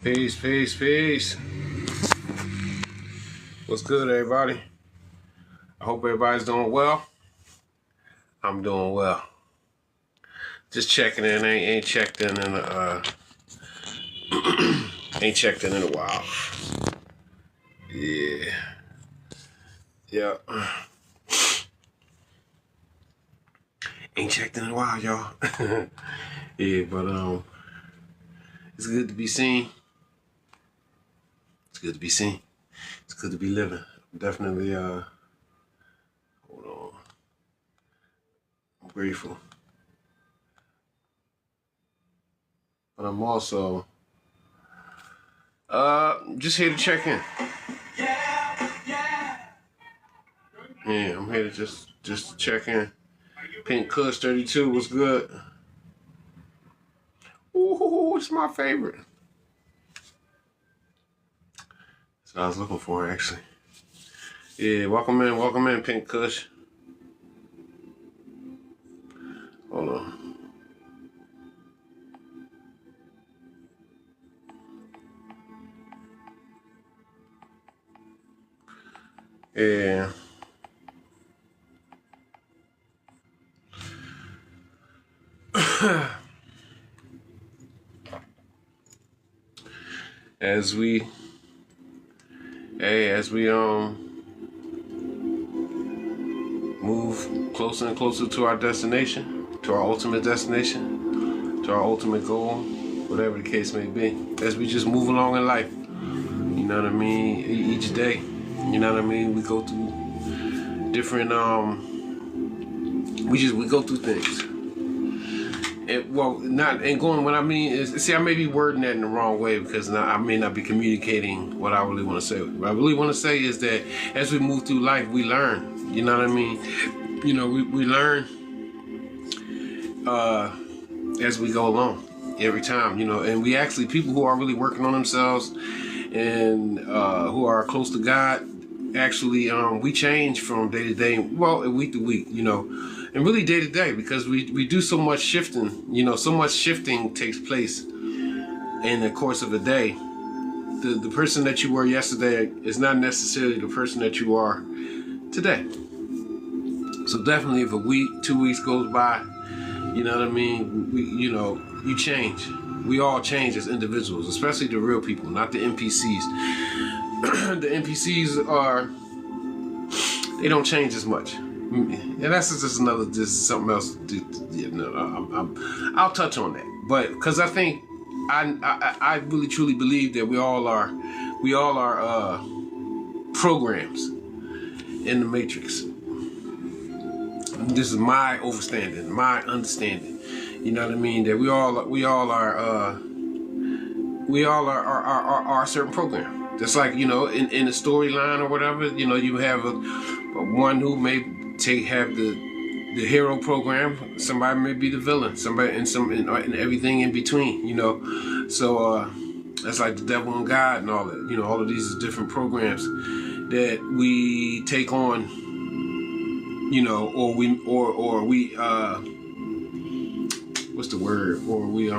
Peace, peace, peace. What's good, everybody? I hope everybody's doing well. I'm doing well. Just checking in. Ain't checked in ain't checked in a while. Yeah. Yeah. Ain't checked in a while, y'all. Yeah, but it's good to be seen. It's good to be seen. It's good to be living. Definitely hold on. I'm grateful. But I'm also just here to check in. Yeah, I'm here to just check in. Pink Kush 32 was good. Ooh, it's my favorite. That's what I was looking for, actually. Yeah, welcome in, Pink Kush. Hold on. Yeah. as we move closer and closer to our destination, to our ultimate destination, to our ultimate goal, whatever the case may be, as we just move along in life, you know what I mean, each day, you know what I mean, we go through different we go through things. What I mean is, see, I may be wording that in the wrong way because I may not be communicating what I really want to say. What I really want to say is that as we move through life, we learn. You know what I mean? You know, we learn as we go along every time. You know, and we actually, people who are really working on themselves and who are close to God, actually, we change from day to day, well, week to week, you know, and really day to day, because we do so much shifting, you know, so much shifting takes place in the course of a day. The person that you were yesterday is not necessarily the person that you are today. So definitely, if a week, 2 weeks goes by, you know what I mean, you change. We all change as individuals, especially the real people, not the NPCs. The NPCs they don't change as much. And that's just something else. I'll touch on that. But because I think I really truly believe that we all are programs in the Matrix. This is my understanding. You know what I mean? That we all are a certain program. Just like, you know, in a storyline or whatever, you know, you have one who may have the hero program. Somebody may be the villain. Somebody and everything in between. You know, so that's like the devil and God and all that. You know, all of these different programs that we take on. You know, or we what's the word? Or we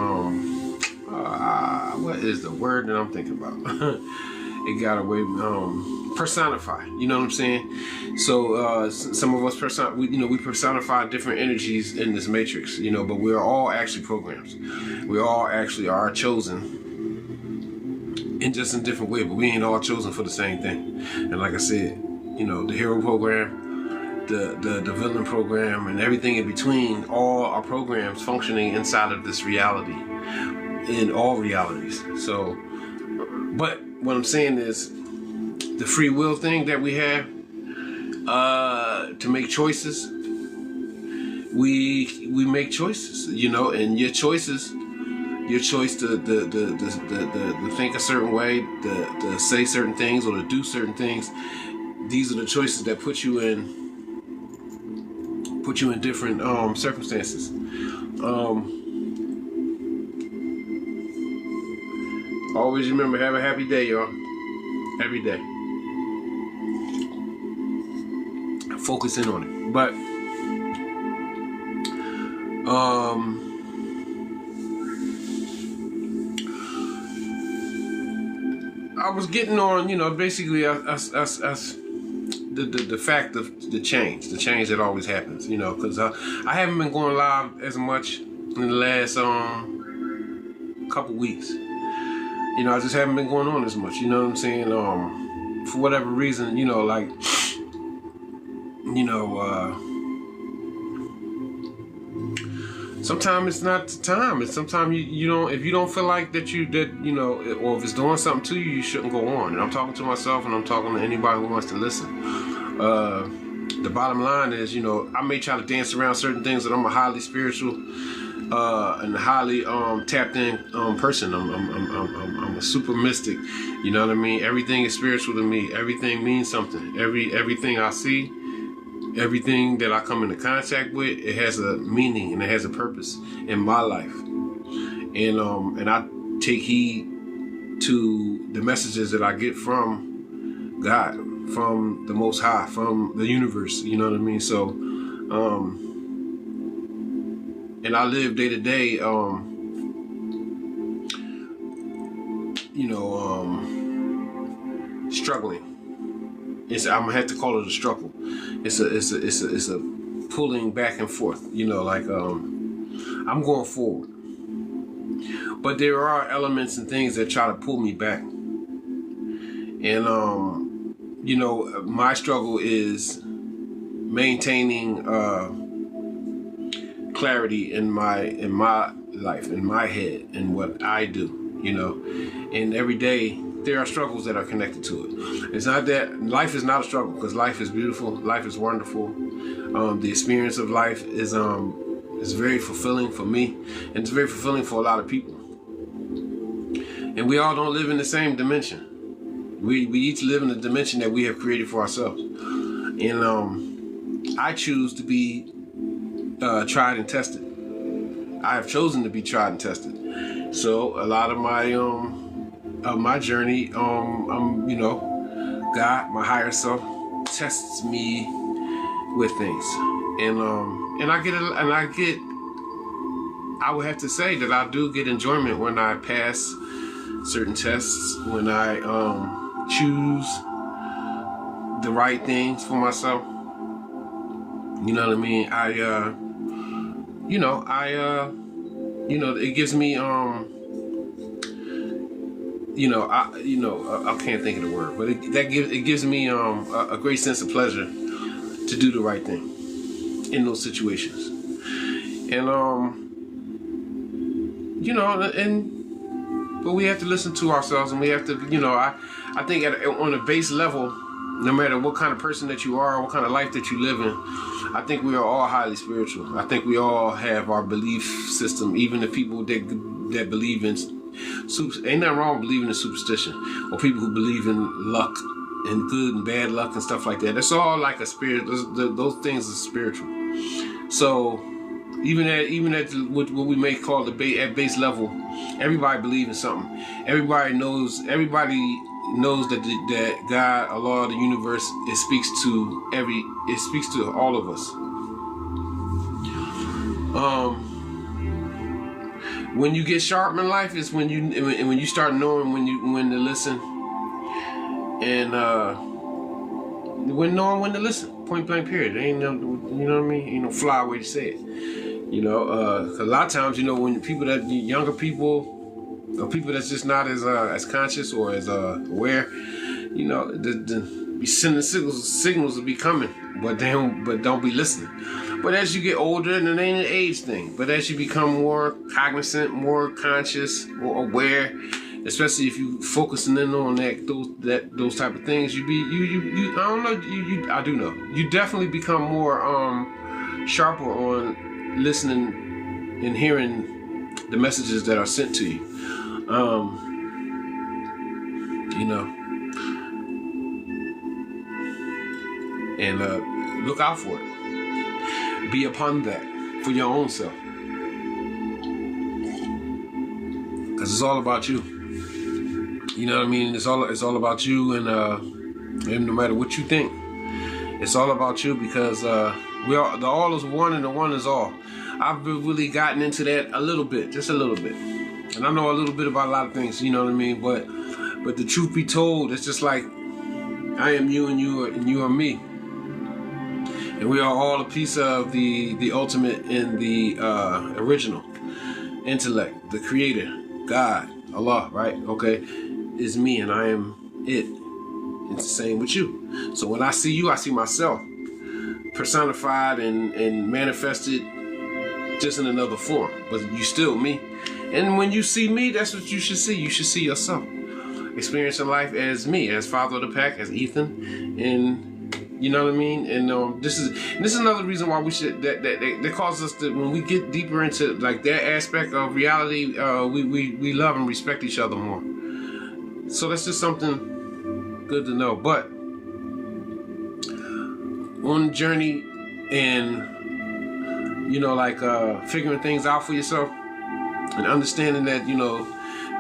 what is the word that I'm thinking about? It got away. Personify. You know what I'm saying? So some of us we personify different energies in this matrix. You know, but we're all actually programs. We all actually are chosen, in just in different ways. But we ain't all chosen for the same thing. And like I said, you know, the hero program, the villain program, and everything in between, all are programs functioning inside of this reality, in all realities. So, but what I'm saying is, the free will thing that we have to make choices, we make choices, you know, and your choice to think a certain way, to say certain things or to do certain things, these are the choices that put you in different circumstances. Always remember, have a happy day, y'all. Every day. Focus in on it. But I was getting on, basically the fact of the change that always happens, because I haven't been going live as much in the last couple weeks. I just haven't been going on as much. You know what I'm saying? For whatever reason, sometimes it's not the time. It's sometimes you don't. If you don't feel like or if it's doing something to you, you shouldn't go on. And I'm talking to myself, and I'm talking to anybody who wants to listen. The bottom line is, I may try to dance around certain things, that I'm a highly spiritual and a highly tapped in person. I'm a super mystic. You know what I mean? Everything is spiritual to me. Everything means something. Everything I see. Everything that I come into contact with, it has a meaning and it has a purpose in my life. And I take heed to the messages that I get from God, from the Most High, from the universe. You know what I mean? So, and I live day to day, struggling. I'm gonna have to call it a struggle. It's a pulling back and forth. I'm going forward, but there are elements and things that try to pull me back. And my struggle is maintaining clarity in my life, in my head, and what I do. And every day there are struggles that are connected to it. It's not that life is not a struggle, because life is beautiful, life is wonderful. The experience of life is very fulfilling for me, and it's very fulfilling for a lot of people. And we all don't live in the same dimension. We each live in the dimension that we have created for ourselves. And I choose to be tried and tested. I have chosen to be tried and tested. So a lot of my journey, God, my higher self, tests me with things, and I would have to say that I do get enjoyment when I pass certain tests, when I choose the right things for myself. You know what I mean? It gives me I can't think of the word, but it gives me a great sense of pleasure to do the right thing in those situations. And but we have to listen to ourselves, and we have to, I think on a base level, no matter what kind of person that you are, what kind of life that you live in, I think we are all highly spiritual. I think we all have our belief system, even the people that believe in ain't nothing wrong with believing in superstition, or people who believe in luck and good and bad luck and stuff like that. That's all like a spirit. Those things are spiritual. So even at what we may call at base level, everybody believes in something. Everybody knows that God, Allah, the universe, it speaks to all of us. When you get sharp in life is when you start knowing when to listen, and knowing when to listen. Point blank period. Ain't no, you know what I mean? Ain't no fly way to say it. Cause a lot of times, when younger people, or people that's just not as conscious or as aware, be sending signals will be coming, but don't be listening. But as you get older, and it ain't an age thing, but as you become more cognizant, more conscious, more aware, especially if you focusing in on those type of things, you definitely become more sharper on listening and hearing the messages that are sent to you. And look out for it. Be upon that for your own self, because it's all about you. You know what I mean? It's all about you, and no matter what you think, it's all about you, because the all is one and the one is all. I've really gotten into that a little bit, just a little bit, and I know a little bit about a lot of things. You know what I mean? But But the truth be told, it's just like I am you and you are me. And we are all a piece of the ultimate and the original intellect, the creator, God, Allah, right? Okay, is me and I am it. It's the same with you. So when I see you, I see myself personified and manifested just in another form. But you still me. And when you see me, that's what you should see. You should see yourself. Experiencing life as me, as father of the pack, as Ethan, and you know what I mean. And this is another reason why we should that causes us to, when we get deeper into like that aspect of reality, we love and respect each other more. So that's just something good to know. But on the journey and like figuring things out for yourself and understanding that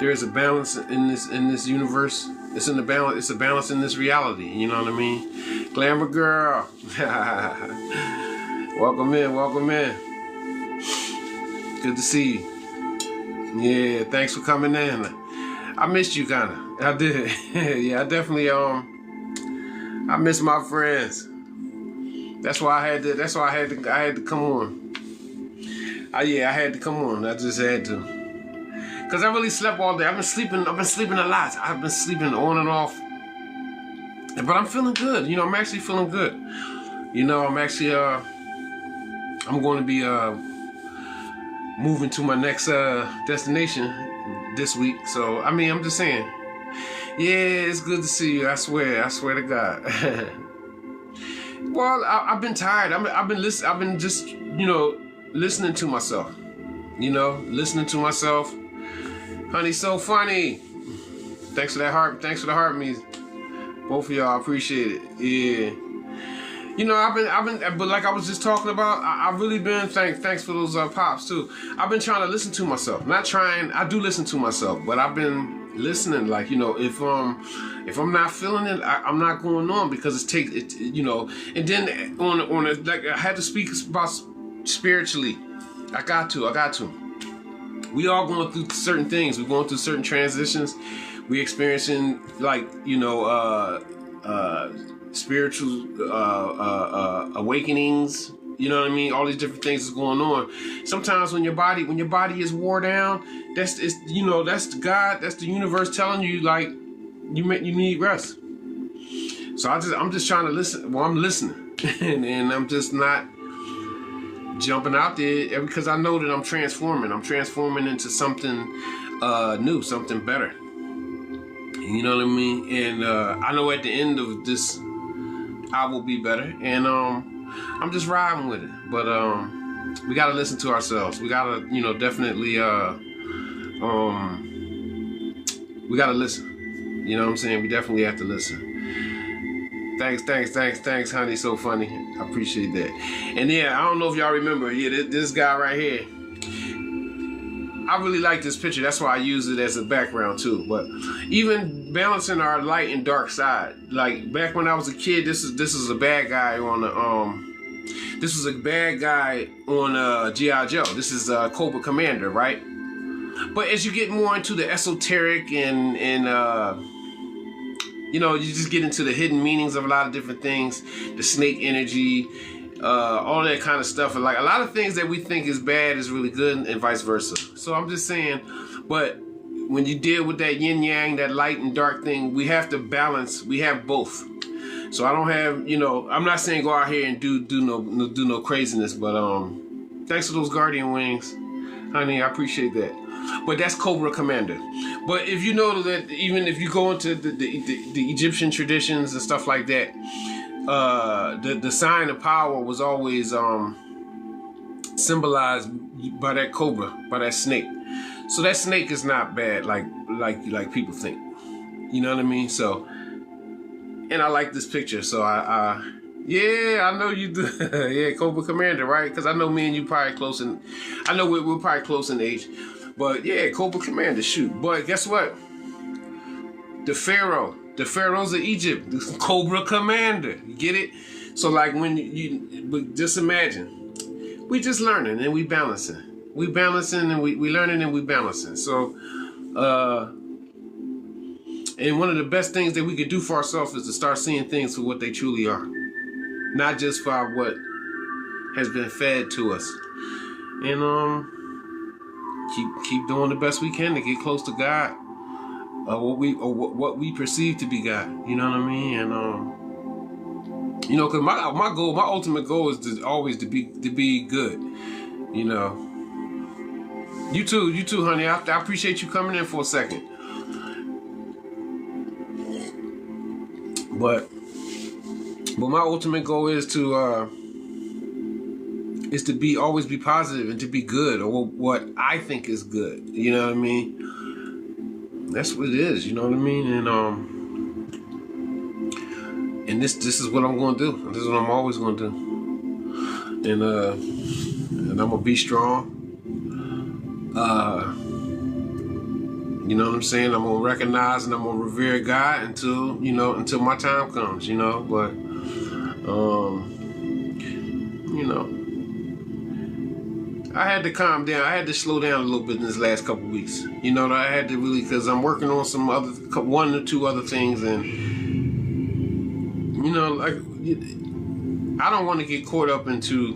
there is a balance in this universe. It's in the balance. It's a balance in this reality. You know what I mean? Glamour girl, welcome in, welcome in. Good to see you. Yeah, thanks for coming in. I missed you kinda. I did. Yeah, I definitely I miss my friends. That's why I had to come on. I had to come on. I just had to. Cause I really slept all day. I've been sleeping a lot. I've been sleeping on and off. But I'm feeling good. I'm actually feeling good. I'm actually I'm going to be moving to my next destination this week. So I mean, I'm just saying. Yeah, it's good to see you. I swear to God. Well, I've been tired. I've been just listening to myself. Listening to myself. Honey, so funny. Thanks for that heart. Thanks for the heart, me. Both of y'all, I appreciate it. Yeah. I've been, but like I was just talking about, I've really been, thanks for those pops too. I've been trying to listen to myself. Not trying, I do listen to myself, but I've been listening. Like, if I'm not feeling it, I'm not going on because and then on like I had to speak about spiritually. I got to. We all going through certain things. We're going through certain transitions. We experiencing like spiritual awakenings. You know what I mean? All these different things is going on. Sometimes when your body is wore down, that's God, that's the universe telling you like you need rest. So I'm just trying to listen. Well, I'm listening, and I'm just not jumping out there because I know that I'm transforming. I'm transforming into something new, something better. You know what I mean? And I know at the end of this, I will be better. And I'm just riding with it. But we gotta listen to ourselves. We gotta, definitely we gotta listen. You know what I'm saying? We definitely have to listen. Thanks, honey. So funny. I appreciate that. And yeah, I don't know if y'all remember. Yeah, this guy right here. I really like this picture. That's why I use it as a background too. But even balancing our light and dark side. Like back when I was a kid, this is a bad guy on the This was a bad guy on G.I. Joe. This is Cobra Commander, right? But as you get more into the esoteric and you just get into the hidden meanings of a lot of different things, the snake energy, all that kind of stuff. And like a lot of things that we think is bad is really good and vice versa. So I'm just saying, but when you deal with that yin yang, that light and dark thing, we have to balance. We have both. So I don't have, I'm not saying go out here and do no craziness, but thanks for those guardian wings, honey. I appreciate that. But that's Cobra Commander. But if you know that even if you go into the Egyptian traditions and stuff like that, the sign of power was always symbolized by that cobra, by that snake. So that snake is not bad like people think. You know what I mean? So, and I like this picture. So I know you do. Yeah, Cobra Commander, right? Because I know me and you probably close in. I know we're probably close in age. But yeah, Cobra Commander, shoot. But guess what? The pharaohs of Egypt, the Cobra Commander. You get it? So like but just imagine, we just learning and we balancing. We balancing and we learning and we balancing. So And one of the best things that we could do for ourselves is to start seeing things for what they truly are, not just for what has been fed to us. And keep doing the best we can to get close to God, or what we perceive to be God. You know what I mean? And because my goal, my ultimate goal is to always to be good. You know. You too, honey. I appreciate you coming in for a second. But my ultimate goal is to always be positive and to be good, or what I think is good. You know what I mean? That's what it is. You know what I mean? And this is what I'm going to do. This is what I'm always going to do. And I'm gonna be strong. You know what I'm saying? I'm gonna recognize and I'm gonna revere God until my time comes. But I had to calm down. I had to slow down a little bit in this last couple weeks. I had to really, because I'm working on some one or two other things, and I don't want to get caught up into.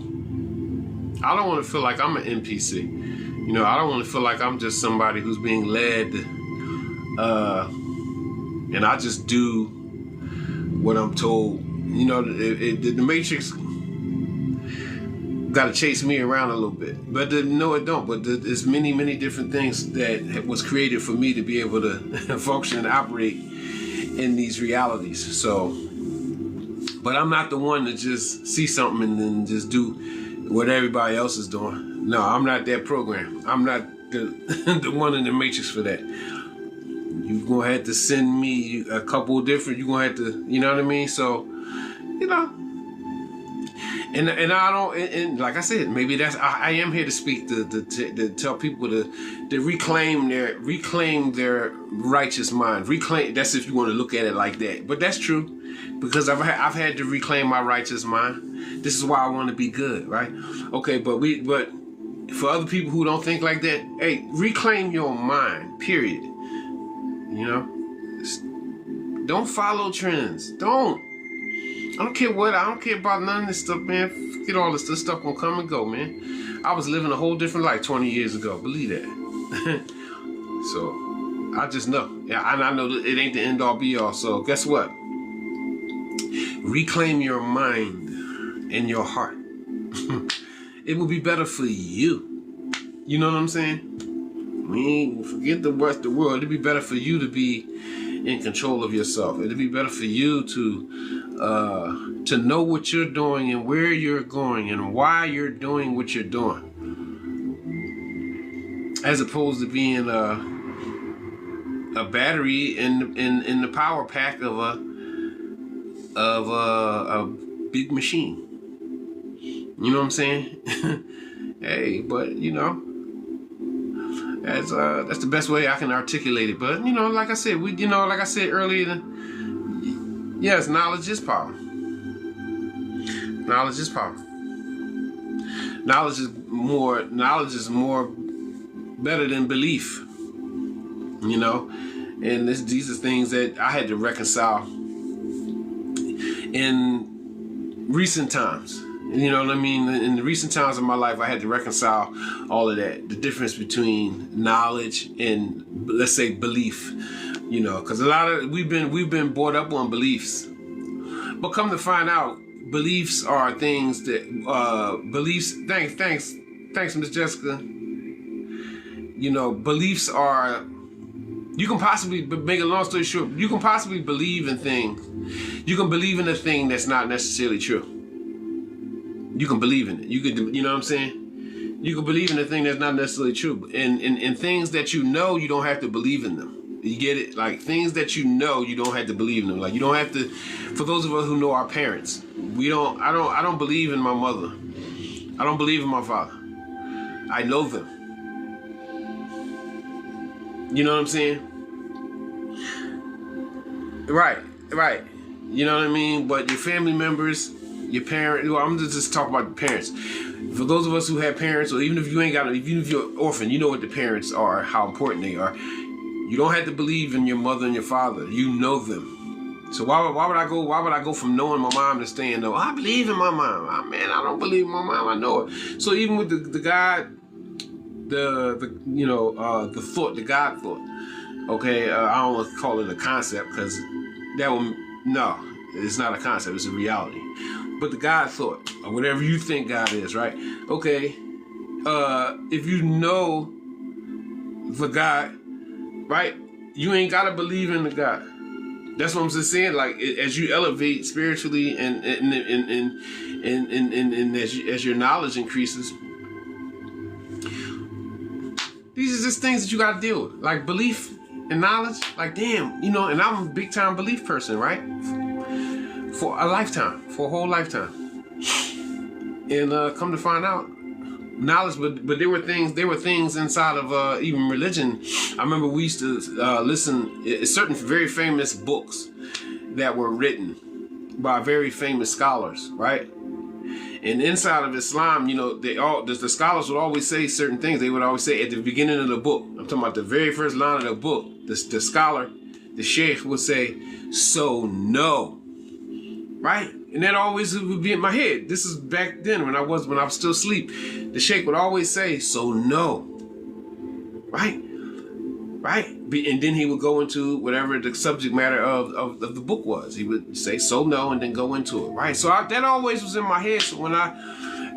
I don't want to feel like I'm an NPC. I don't want to feel like I'm just somebody who's being led, and I just do what I'm told. The Matrix got to chase me around a little bit, but no, it don't. But there's many, many different things that was created for me to be able to function and operate in these realities. So, but I'm not the one to just see something and then just do what everybody else is doing. No, I'm not that program. I'm not the one in the Matrix for that. You're going to have to send me a couple different, you're going to have to, you know what I mean? So, and I don't, and like I said, maybe that's, I am here to speak, to tell people to reclaim their righteous mind. That's if you want to look at it like that. But that's true, because I've had to reclaim my righteous mind. This is why I want to be good, right? Okay, but for other people who don't think like that, hey, reclaim your mind, period. Don't follow trends. I don't care about none of this stuff, man. Forget all this stuff gonna come and go, man. I was living a whole different life 20 years ago. Believe that. So, I just know. Yeah, and I know that it ain't the end all be all. So, guess what? Reclaim your mind and your heart. It will be better for you. You know what I'm saying? Forget the rest of the world. It'd be better for you to be in control of yourself. It'd be better for you to know what you're doing and where you're going and why you're doing what you're doing, as opposed to being a battery in the power pack of a big machine. You know what I'm saying? Hey, but that's the best way I can articulate it. But like I said, like I said earlier, yes, knowledge is power. Knowledge is power. Knowledge is more better than belief. And these are things that I had to reconcile in recent times. You know what I mean? In the recent times of my life, I had to reconcile all of that. The difference between knowledge and, let's say, belief. Because a lot of we've been brought up on beliefs, but come to find out, beliefs are things that beliefs. Thanks, Miss Jessica. Beliefs are. You can possibly make a long story short. You can possibly believe in things. You can believe in a thing that's not necessarily true. You can believe in it. You know what I'm saying? You can believe in a thing that's not necessarily true. And things that you don't have to believe in them. You get it? Like things that you don't have to believe in them. Like you don't have to. For those of us who know our parents, I don't believe in my mother. I don't believe in my father. I know them. You know what I'm saying? Right. You know what I mean? But your family members, your parents. Well, I'm just talking about the parents. For those of us who have parents, or even if you ain't got, even if you're an orphan, you know what the parents are, how important they are. You don't have to believe in your mother and your father. You know them. So why would I go from knowing my mom to saying, no, I believe in my mom. Oh, man, I don't believe in my mom. I know it. So even with the God, the thought, the God thought. Okay, I don't want to call it a concept because it's not a concept. It's a reality. But the God thought, or whatever you think God is, right? Okay, if you know the God, right, you ain't gotta believe in the God. That's what I'm just saying. Like as you elevate spiritually and as your knowledge increases, these are just things that you gotta deal with. Like belief and knowledge. Like damn, and I'm a big time belief person, right? For a lifetime, for a whole lifetime. And come to find out, knowledge, but there were things inside of even religion. I remember we used to listen certain very famous books that were written by very famous scholars, right? And inside of Islam, the scholars would always say certain things. They would always say at the beginning of the book. I'm talking about the very first line of the book. The scholar, the sheikh, would say, "So no," right? And that always would be in my head. This is back then when I was still asleep. The sheikh would always say, "So no," right? And then he would go into whatever the subject matter of the book was. He would say, "So no," and then go into it, right? So that always was in my head. So when I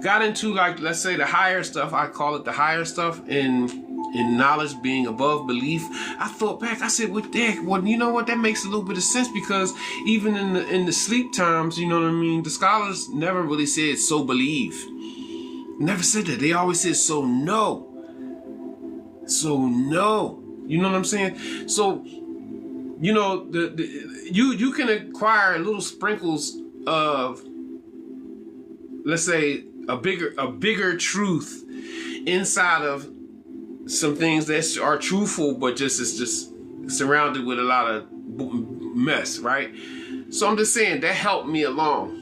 got into, like, let's say the higher stuff, I call it the higher stuff, in knowledge being above belief, I thought back, I said, well, you know what, that makes a little bit of sense, because even in the sleep times, you know what I mean, the scholars never really said so believe. Never said that. They always said so no. So no. You know what I'm saying? So, you can acquire little sprinkles of, let's say, a bigger truth inside of some things that are truthful, but it's just surrounded with a lot of mess, right? So I'm just saying that helped me along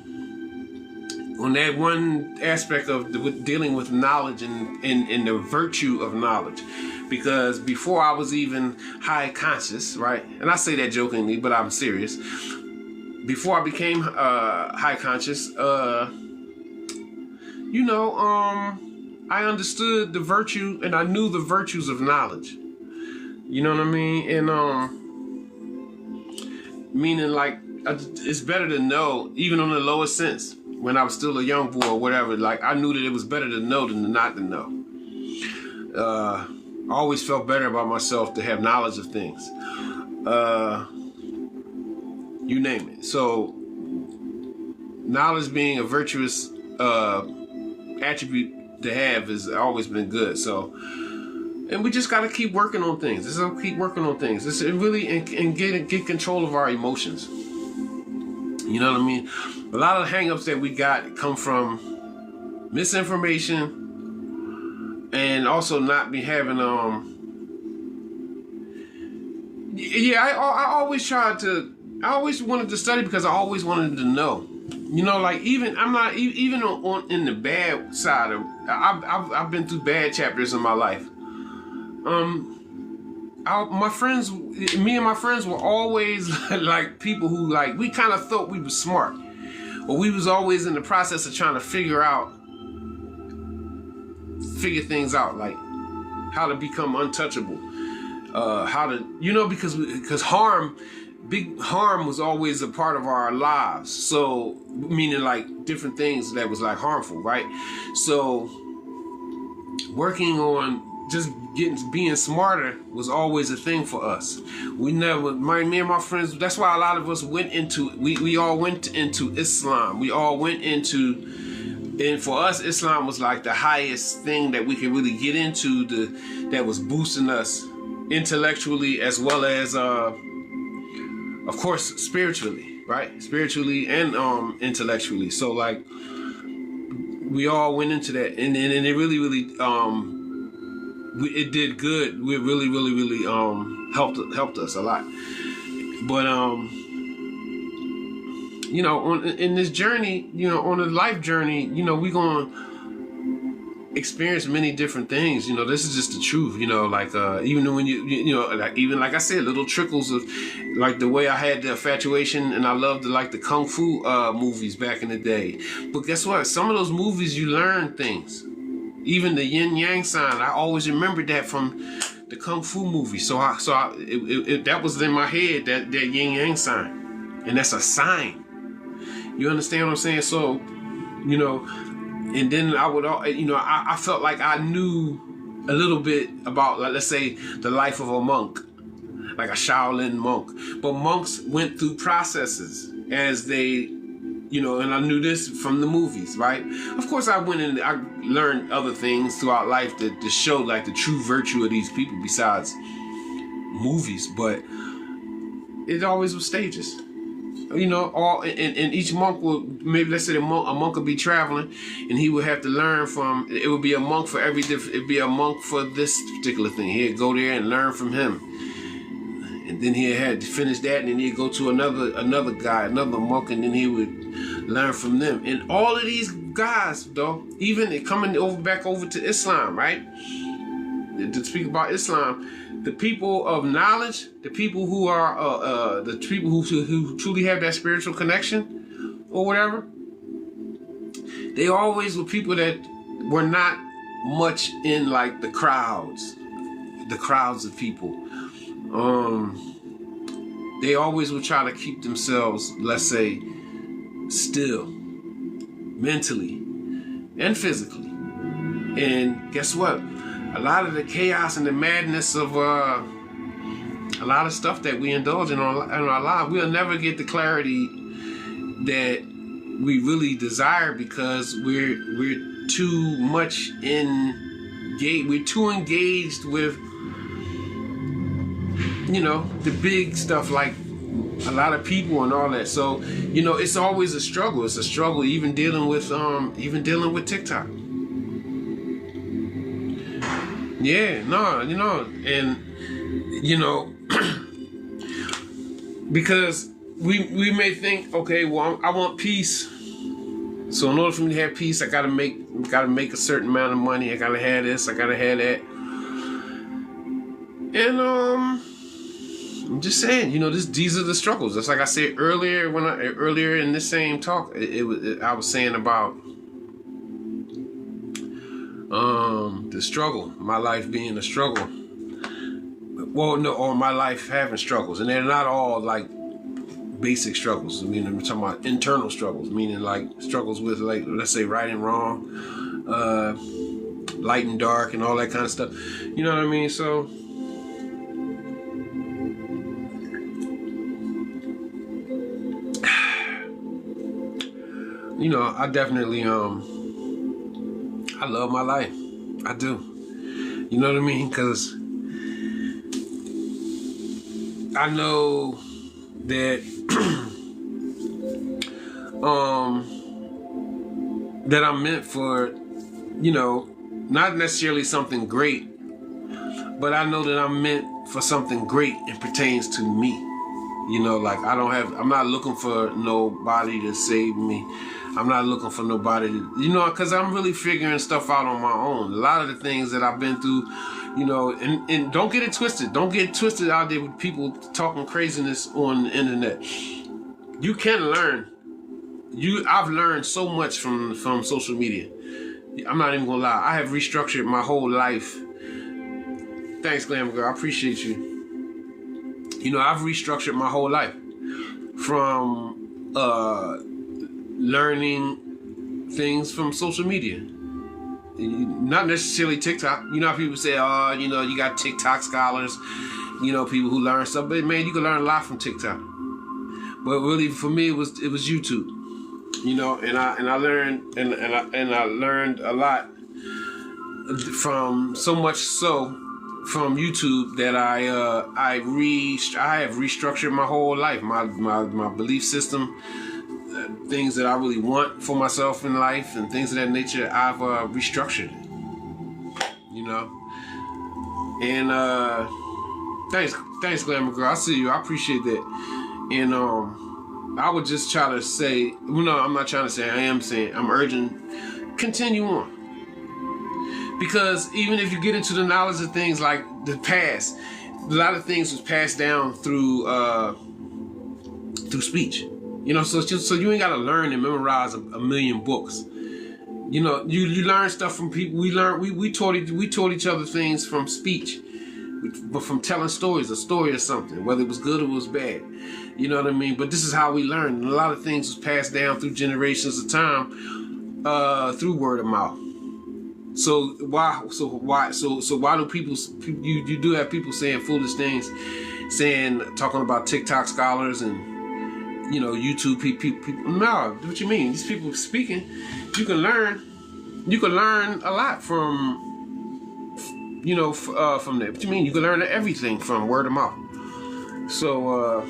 on that one aspect of dealing with knowledge and the virtue of knowledge. Because before I was even high conscious, right? And I say that jokingly, but I'm serious. Before I became high conscious, I understood the virtue, and I knew the virtues of knowledge. You know what I mean? And meaning, like, it's better to know, even on the lowest sense. When I was still a young boy or whatever, like, I knew that it was better to know than not to know. I always felt better about myself to have knowledge of things. You name it. So, knowledge being a virtuous attribute to have has always been good. So, and we just got to keep working on things. Just keep working on things. Just really and get control of our emotions. You know what I mean? A lot of the hang-ups that we got come from misinformation and also not be having I always wanted to study because I always wanted to know. Like, even I'm not even on in the bad side of, I've been through bad chapters in my life. Me and my friends were always like people who, like, we kind of thought we were smart, but we was always in the process of trying to figure things out, like how to become untouchable, how to, because big harm was always a part of our lives. So, meaning, like, different things that was, like, harmful, right? So, working on just being smarter was always a thing for us. Me and my friends, that's why a lot of us went into, we all went into Islam. We all went into, and for us, Islam was like the highest thing that we could really get into, that was boosting us intellectually as well as, of course, spiritually, right? Spiritually and intellectually. So, like, we all went into that, and it really, really, it did good. It really, really, really helped us a lot. But in this journey, on a life journey, we going experienced many different things. You know, this is just the truth. You know, like even when you know, like even like I said, little trickles of like the way I had the infatuation, and I loved like the kung fu movies back in the day. But guess what? Some of those movies you learn things. Even the yin yang sign, I always remembered that from the kung fu movie. That was in my head, that yin yang sign, and that's a sign. You understand what I'm saying? So, you know, and then I would, you know, I felt like I knew a little bit about, like, let's say, the life of a monk, like a Shaolin monk. But monks went through processes as they, you know, and I knew this from the movies, right? Of course, I went and I learned other things throughout life that show like the true virtue of these people besides movies, but it always was stages. You know, and each monk would, maybe let's say a monk would be traveling, and he would have to learn from, it would be a monk for every different, it'd be a monk for this particular thing. He'd go there and learn from him. And then he had to finish that, and then he'd go to another guy, another monk, and then he would learn from them. And all of these guys, though, even coming back over to Islam, right? To speak about Islam, the people of knowledge, the people who are the people who truly have that spiritual connection or whatever, they always were people that were not much in like the crowds of people. They always would try to keep themselves, let's say, still, mentally and physically. And guess what? A lot of the chaos and the madness of a lot of stuff that we indulge in our lives, we'll never get the clarity that we really desire, because we're too much we're too engaged with, you know, the big stuff like a lot of people and all that. So, you know, it's always a struggle. It's a struggle even dealing with TikTok. Yeah, no, you know, and you know, because we may think, okay, well, I want peace. So in order for me to have peace, I gotta make a certain amount of money. I gotta have this. I gotta have that. And I'm just saying, you know, these are the struggles. That's like I said earlier earlier in this same talk. I was saying about the struggle, my life being a struggle. Well, no, or my life having struggles, and they're not all like basic struggles. I mean, I'm talking about internal struggles, meaning like struggles with, like, let's say, right and wrong, light and dark, and all that kind of stuff. You know what I mean? So, you know, I definitely I love my life. I do. You know what I mean? Because I know that that I'm meant for, you know, not necessarily something great, but I know that I'm meant for something great and pertains to me. You know, like I'm not looking for nobody to save me. I'm not looking for nobody to, you know, because I'm really figuring stuff out on my own. A lot of the things that I've been through, you know, and don't get it twisted. Don't get it twisted out there with people talking craziness on the internet. You can learn. I've learned so much from social media. I'm not even gonna lie. I have restructured my whole life. Thanks, Glamour Girl. I appreciate you. You know, I've restructured my whole life from learning things from social media. Not necessarily TikTok. You know how people say, oh, you know, you got TikTok scholars, you know, people who learn stuff. But man, you can learn a lot from TikTok. But really, for me, it was YouTube. You know, and I learned and I learned a lot from, so much so from YouTube that I have restructured my whole life, my belief system. Things that I really want for myself in life and things of that nature, I've restructured. You know, and thanks, Glamour Girl. I see you. I appreciate that. And I would just try to say, I'm not trying to say. I am saying, I'm urging, continue on. Because even if you get into the knowledge of things like the past, a lot of things was passed down through speech. You know, so you ain't gotta learn and memorize a million books. You know, you learn stuff from people. We taught each other things from speech, but from telling stories, a story or something, whether it was good or it was bad. You know what I mean? But this is how we learn. And a lot of things was passed down through generations of time, through word of mouth. So why do people, you do have people saying foolish things, talking about TikTok scholars and, you know, YouTube people. No, what you mean? These people speaking, you can learn a lot from, you know, from that. What you mean? You can learn everything from word of mouth. So,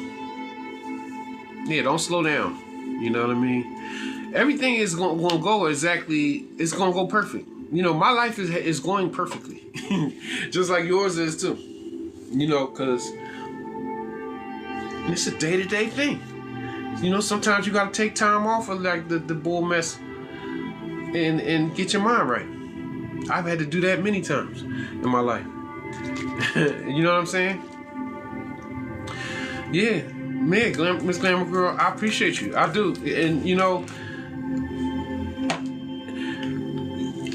yeah, don't slow down. You know what I mean? Everything is going to go exactly, it's going to go perfect. You know, my life is going perfectly. Just like yours is too. You know, because it's a day-to-day thing. You know, sometimes you got to take time off of like the bull mess and get your mind right. I've had to do that many times in my life. You know what I'm saying? Yeah, man, Miss Glamour Girl, I appreciate you. I do. And, you know,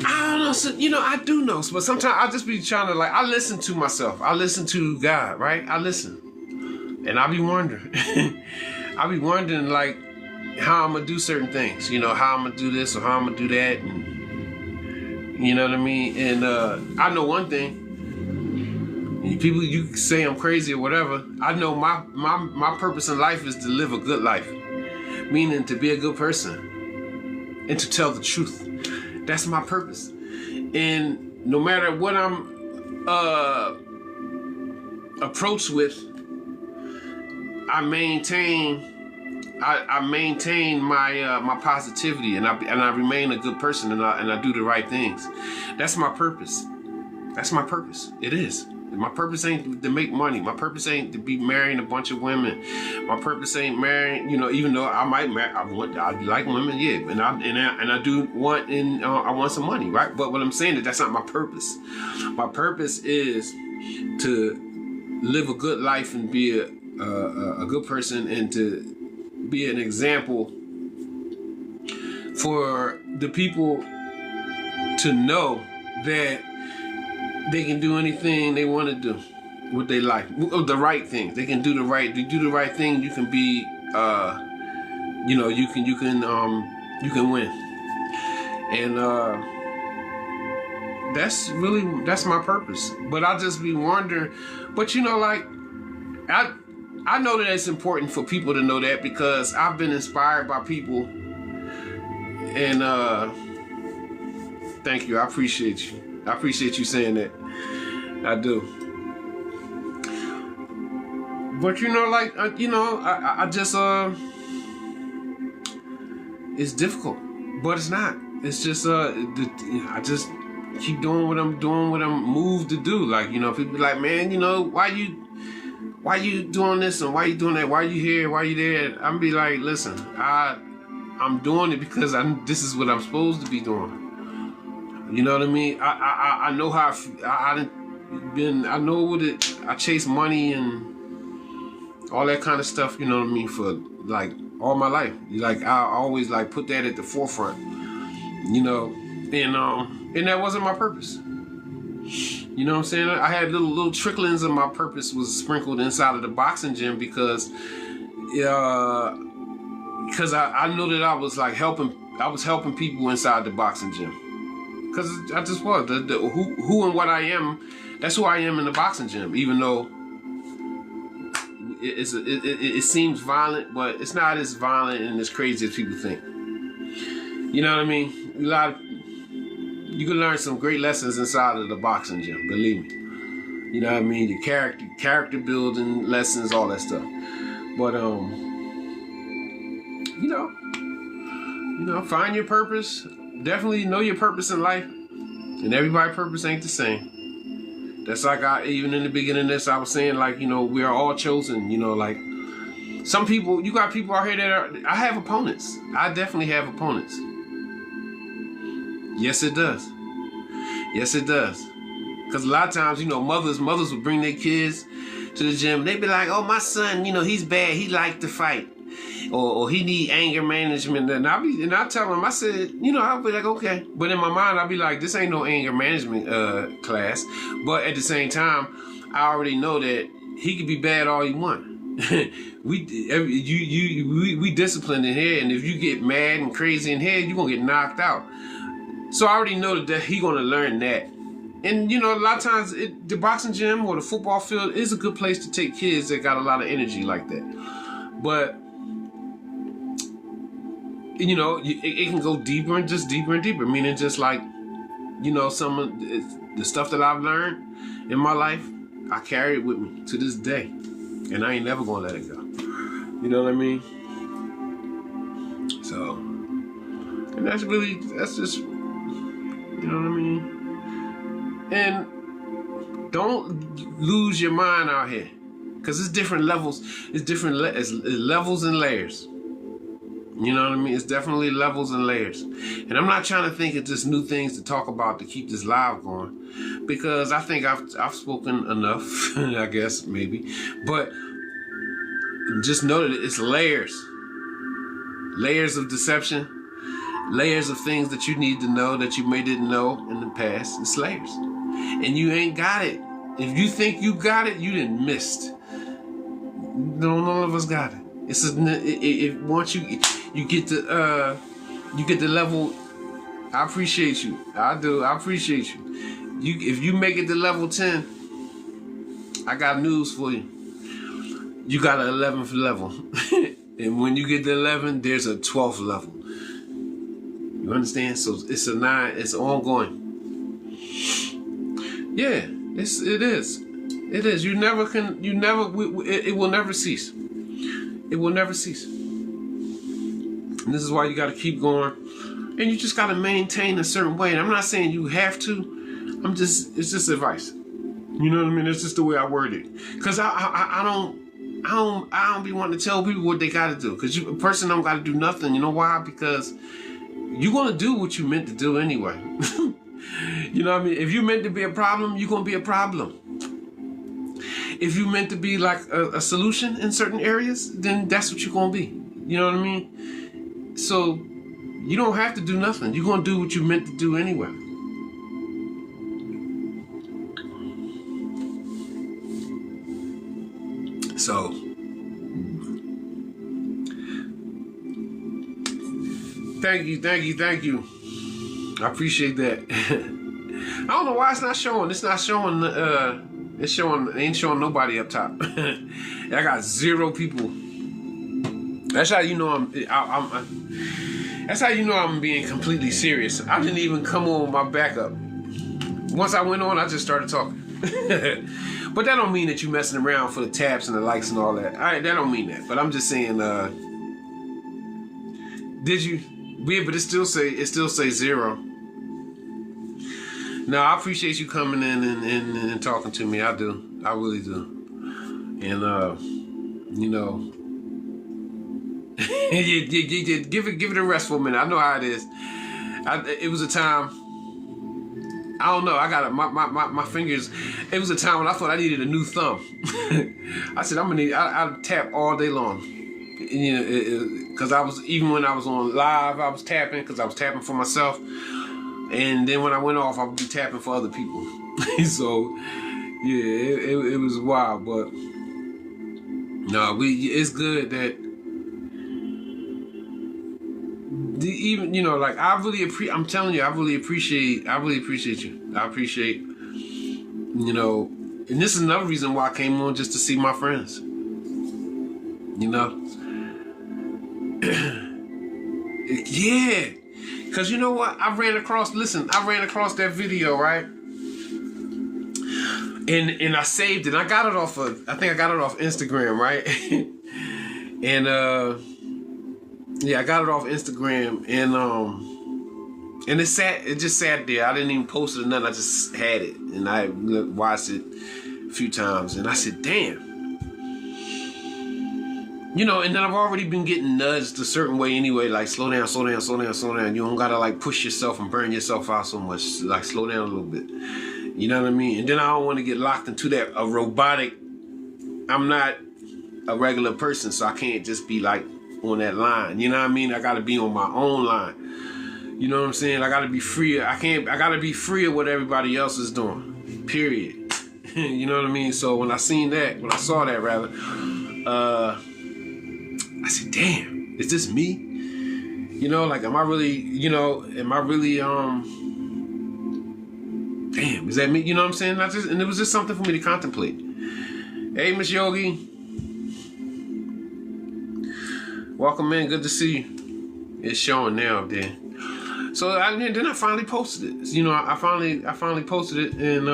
I don't know. So, you know, I do know. But sometimes I just be trying to, like, I listen to myself. I listen to God, right? I listen. And I be wondering. I be wondering, like, how I'm going to do certain things. You know, how I'm going to do this or how I'm going to do that. And, you know what I mean? And I know one thing. People, you say I'm crazy or whatever. I know my purpose in life is to live a good life. Meaning to be a good person. And to tell the truth. That's my purpose. And no matter what I'm approached with, I maintain my positivity, and I remain a good person, and I do the right things. That's my purpose. That's my purpose. It is. My purpose ain't to make money. My purpose ain't to be marrying a bunch of women. My purpose ain't marrying, you know, even though I might marry, I like women, yeah, and I do want, and I want some money, right? But what I'm saying is that's not my purpose. My purpose is to live a good life and be a good person, and to be an example for the people to know that they can do anything they want to do with their life. The right thing. They can do the right. You do the right thing. You can be. You know. You can win. And that's my purpose. But I just be wondering. But you know, like I know that it's important for people to know that, because I've been inspired by people. And thank you. I appreciate you. I appreciate you saying that. I do. But you know, like, you know, I just, it's difficult, but it's not. It's just, I just keep doing what I'm moved to do. Like, you know, people be like, man, you know, why you doing this and why you doing that? Why you here? Why you there? I'm be like, listen, I'm doing it because this is what I'm supposed to be doing. You know what I mean? I know how I know what it. I chase money and all that kind of stuff. You know what I mean? For like all my life. Like I always like put that at the forefront. You know, and that wasn't my purpose. You know what I'm saying? I had little tricklings of my purpose was sprinkled inside of the boxing gym because I know that I was like helping people inside the boxing gym. Because I just was. Who and what I am, that's who I am in the boxing gym. Even though it seems violent, but it's not as violent and as crazy as people think. You know what I mean? You can learn some great lessons inside of the boxing gym, believe me. You know what I mean? Your character building lessons, all that stuff. But you know, find your purpose. Definitely know your purpose in life. And everybody's purpose ain't the same. That's like even in the beginning of this, I was saying, like, you know, we are all chosen. You know, like some people, you got people out here that I have opponents. I definitely have opponents. Yes, it does. Yes, it does. Because a lot of times, you know, mothers would bring their kids to the gym. They'd be like, oh, my son, you know, he's bad. He like to fight. Or he need anger management. And I tell him, I said, you know, I'll be like, okay. But in my mind, I'll be like, this ain't no anger management class. But at the same time, I already know that he could be bad all he want. we disciplined in here, and if you get mad and crazy in here, you're gonna get knocked out. So I already know that he gonna learn that. And you know, a lot of times the boxing gym or the football field is a good place to take kids that got a lot of energy like that. But you know, it can go deeper and deeper. Meaning just like, you know, some of the stuff that I've learned in my life, I carry it with me to this day. And I ain't never gonna let it go. You know what I mean? So, and that's just, you know what I mean? And don't lose your mind out here. Because it's different levels. It's different it's levels and layers. You know what I mean? It's definitely levels and layers. And I'm not trying to think of just new things to talk about to keep this live going. Because I think I've spoken enough, I guess, maybe. But just know that it's layers. Layers of deception. Layers of things that you need to know that you may didn't know in the past. It's layers. And you ain't got it. If you think you got it, you done missed. No, none of us got it. Once you get the level, I appreciate you. I do. I appreciate you. If you make it to level 10, I got news for you. You got an 11th level. And when you get to 11, there's a 12th level. You understand? So it's a 9. It's ongoing. Yeah, it is. It is. It will never cease. It will never cease. And this is why you got to keep going. And you just got to maintain a certain way. And I'm not saying you have to. It's just advice. You know what I mean? It's just the way I word it. Because I don't be wanting to tell people what they got to do. Because a person don't got to do nothing. You know why? Because you're going to do what you meant to do anyway. You know what I mean? If you meant to be a problem, you're going to be a problem. If you meant to be like a solution in certain areas, then that's what you're going to be. You know what I mean? So you don't have to do nothing. You're going to do what you meant to do anyway. So thank you. I appreciate that. I don't know why it's not showing. It's not showing. It ain't showing nobody up top. I got 0 people. That's how you know that's how you know I'm being completely serious. I didn't even come on with my backup. Once I went on, I just started talking. But that don't mean that you messing around for the taps and the likes and all that. That don't mean that. But I'm just saying, did you? Yeah, but it still say 0. No, I appreciate you coming in and talking to me. I do. I really do. And you know, give it a rest for a minute. I know how it is. It was a time. I don't know. I got my fingers. It was a time when I thought I needed a new thumb. I said I tap all day long. You know, because even when I was on live, I was tapping because I was tapping for myself. And then when I went off, I would be tapping for other people. So yeah, it was wild. But no, it's good that even, you know, like I'm telling you, I really appreciate you. I appreciate, you know, and this is another reason why I came on, just to see my friends. You know? Yeah. Because you know what? I ran across that video, right? And I saved it. I got it off I think I got it off Instagram, right? And yeah, I got it off Instagram, and it just sat there. I didn't even post it or nothing. I just had it, and I watched it a few times, and I said, damn. You know, and then I've already been getting nudged a certain way anyway, like slow down, slow down, slow down, slow down. You don't gotta like push yourself and burn yourself out so much. Like slow down a little bit. You know what I mean? And then I don't want to get locked into that a robotic. I'm not a regular person, so I can't just be like on that line. You know what I mean? I gotta be on my own line. You know what I'm saying? I gotta be free. I gotta be free of what everybody else is doing. Period. You know what I mean? So when I saw that rather, I said, damn, is this me? You know, like, am I really, damn, is that me? You know what I'm saying? And it was just something for me to contemplate. Hey, Miss Yogi. Welcome in, good to see you. It's showing now up there. So then I finally posted it. You know, I finally posted it, and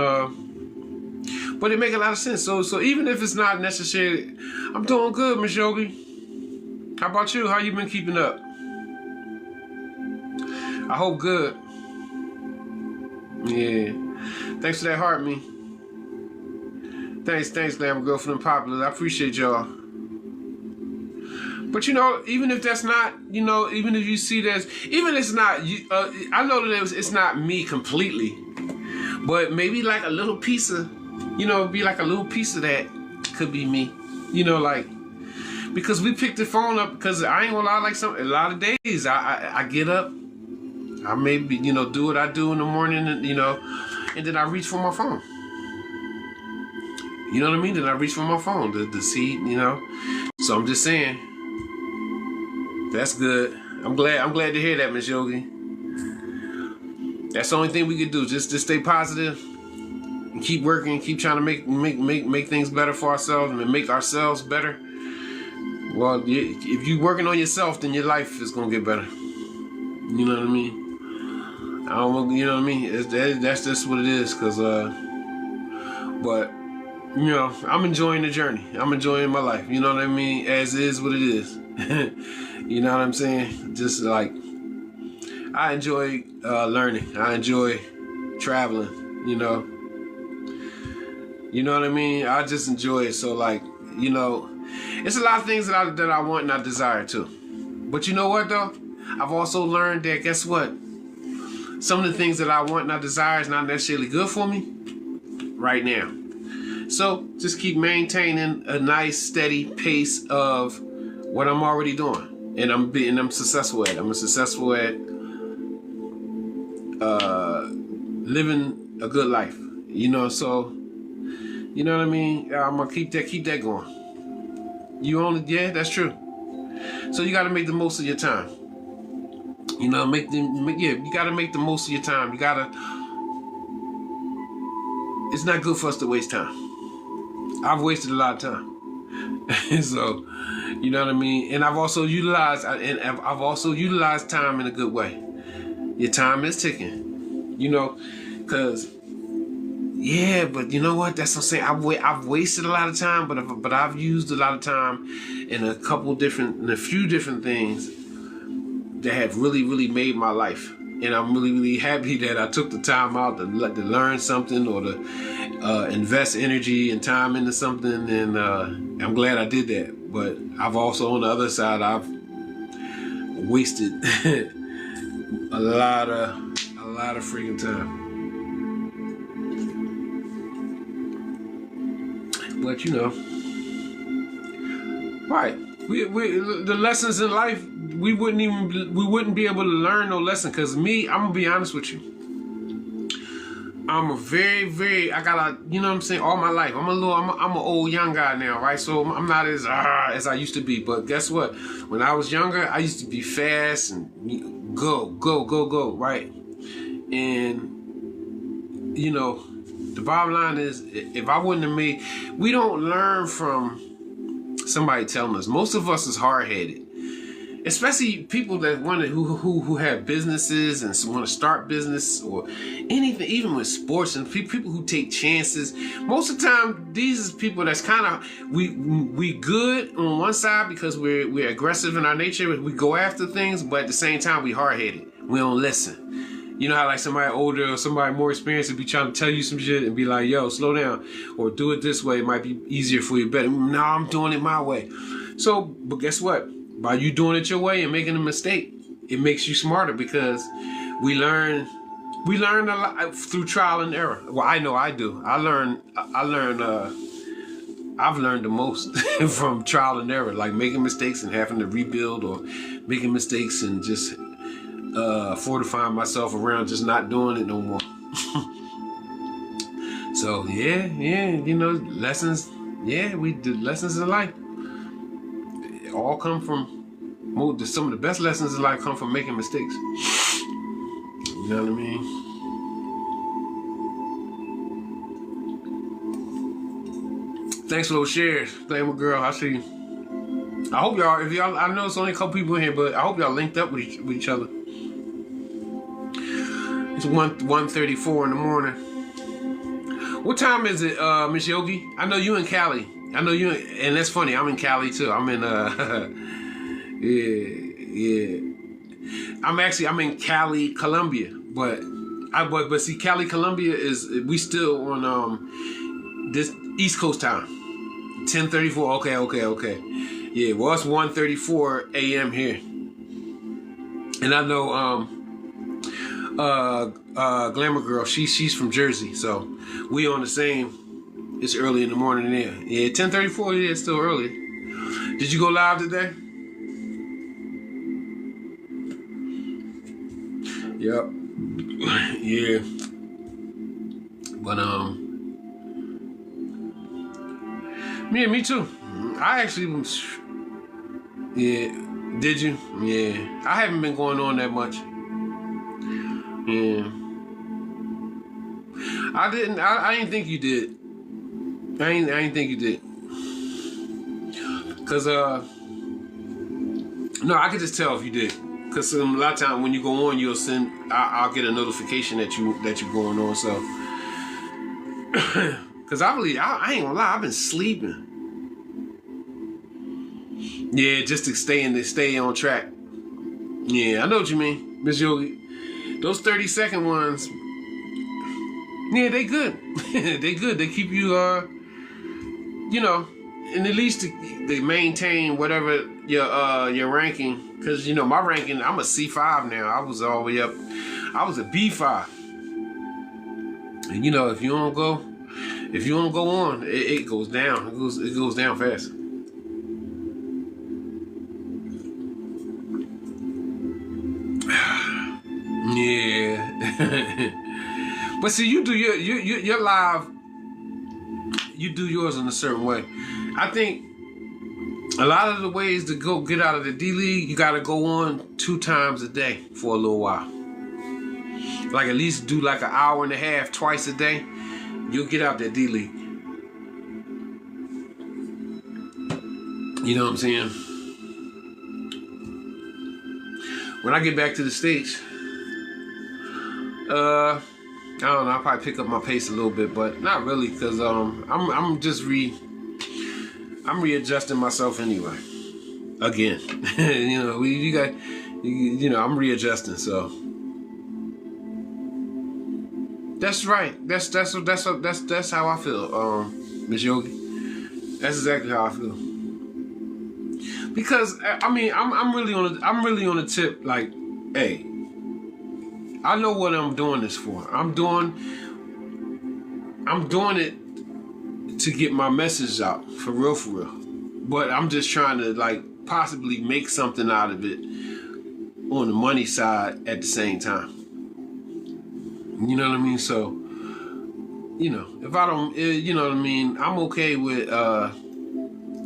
but it make a lot of sense. So even if it's not necessary, I'm doing good, Miss Yogi. How about you? How you been keeping up? I hope good. Yeah. Thanks for that heart, me. Thanks, Glamour Girl, for them popular. I appreciate y'all. But you know, even if that's not, you know, even if you see that, even if it's not, I know that it's not me completely, but maybe like a little piece of, you know, be like a little piece of that could be me. You know, like, because we picked the phone up, because I ain't gonna lie, like a lot of days I get up, I maybe, you know, do what I do in the morning, and, you know, and then I reach for my phone. You know what I mean? Then I reach for my phone to see, you know. So I'm just saying, that's good. I'm glad to hear that, Miss Yogi. That's the only thing we can do. Just stay positive and keep working, keep trying to make things better for ourselves and make ourselves better. Well, if you're working on yourself, then your life is gonna get better. You know what I mean? You know what I mean? That's just what it is. But you know, I'm enjoying the journey. I'm enjoying my life. You know what I mean? As is what it is. You know what I'm saying? Just like, I enjoy learning. I enjoy traveling. You know what I mean? I just enjoy it. So like, you know, it's a lot of things that I want and I desire too. But you know what though? I've also learned that, guess what? Some of the things that I want and I desire is not necessarily good for me right now. So just keep maintaining a nice steady pace of what I'm already doing, and I'm successful at. I'm successful at living a good life. You know, so you know what I mean. I'm gonna keep that going. Yeah, that's true. So you got to make the most of your time. You know, you got to make the most of your time. It's not good for us to waste time. I've wasted a lot of time. So, you know what I mean? And I've also utilized time in a good way. Your time is ticking. You know, because yeah, but you know what? That's what I'm saying. I've wasted a lot of time, but I've used a lot of time in a few different things that have really, really made my life. And I'm really, really happy that I took the time out to learn something or to invest energy and time into something. And I'm glad I did that. But I've also, on the other side, I've wasted a lot of freaking time. But you know, right? The lessons in life, we wouldn't be able to learn no lesson. Cause me, I'm gonna be honest with you. I'm a very, I got you know what I'm saying, all my life. I'm an old young guy now, right? So I'm not as I used to be. But guess what? When I was younger, I used to be fast and go, right? And you know, the bottom line is, if I wouldn't have we don't learn from somebody telling us. Most of us is hard-headed. Especially people that who have businesses and want to start business or anything, even with sports, and people who take chances. Most of the time, these is people that's kind of we good on one side because we're aggressive in our nature. We go after things, but at the same time, we hard-headed. We don't listen. You know how like somebody older or somebody more experienced would be trying to tell you some shit and be like, yo, slow down, or do it this way. It might be easier for you, better. No, I'm doing it my way. So, but guess what? By you doing it your way and making a mistake, it makes you smarter because we learn a lot through trial and error. Well, I know I do. I've learned the most from trial and error, like making mistakes and having to rebuild, or making mistakes and just fortifying myself around just not doing it no more. So yeah, lessons. Yeah, we did lessons in life. It all come from some of the best lessons in life come from making mistakes. You know what I mean? Thanks for those shares. Glamour Girl, I see you. I hope y'all, I know it's only a couple people in here, but I hope y'all linked up with each other. It's 1:34 in the morning. What time is it, Miss Yogi? I know you in Cali. And that's funny, I'm in Cali too. I'm in, yeah. I'm in Cali, Colombia. But see, Cali, Colombia we still on, this East Coast time. 10:34, okay. Yeah, well, it's 1:34 a.m. here. And I know, Glamour Girl, she's from Jersey, so we on the same. It's early in the morning there. Yeah, 10:34. Yeah, it's still early. Did you go live today? Yep. Yeah. But me too. I actually was. Yeah. Did you? Yeah. I haven't been going on that much. Yeah. I didn't think you did. I ain't think you did. Cause no, I could just tell if you did. Cause a lot of times when you go on, I'll get a notification that you're going on. So, cause I ain't gonna lie, I've been sleeping. Yeah, just to stay on track. Yeah, I know what you mean, Miss Yogi. Those 30-second ones. Yeah, they good. They good. They keep you, and at least they maintain whatever your ranking. Because, my ranking, I'm a C5 now. I was all the way up. I was a B5. And, if you don't go on, it goes down. It goes down fast. Yeah. But see, you do your live, you do yours in a certain way. I think a lot of the ways to go get out of the D League, you got to go on 2 times a day for a little while. Like at least do like an hour and a half twice a day. You'll get out that D League. You know what I'm saying? When I get back to the States, I don't know, I'll probably pick up my pace a little bit, but not really, because I'm just readjusting myself anyway. Again. I'm readjusting, so that's right. That's how I feel, Miss Yogi. That's exactly how I feel. Because I'm really on a tip, like, hey, I know what I'm doing this for. I'm doing it to get my message out, for real. But I'm just trying to, like, possibly make something out of it on the money side at the same time. You know what I mean? So, if I don't, you know what I mean? I'm okay with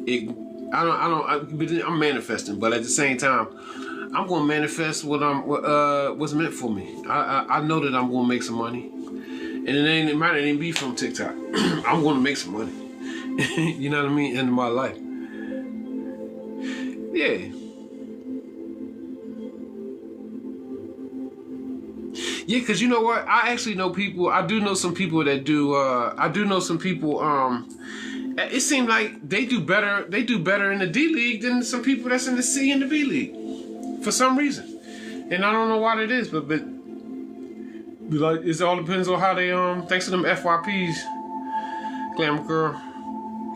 it. I'm manifesting, but at the same time, I'm gonna manifest what's meant for me. I know that I'm gonna make some money, and it might not even be from TikTok. I'm gonna make some money. You know what I mean? End of my life. Yeah. Yeah, because you know what? I actually know people. I do know some people that do. I do know some people. It seems like they do better. They do better in the D League than some people that's in the C and the B League, for some reason. And I don't know why it is, but like it all depends on how they thanks to them FYPs, Glamour Girl.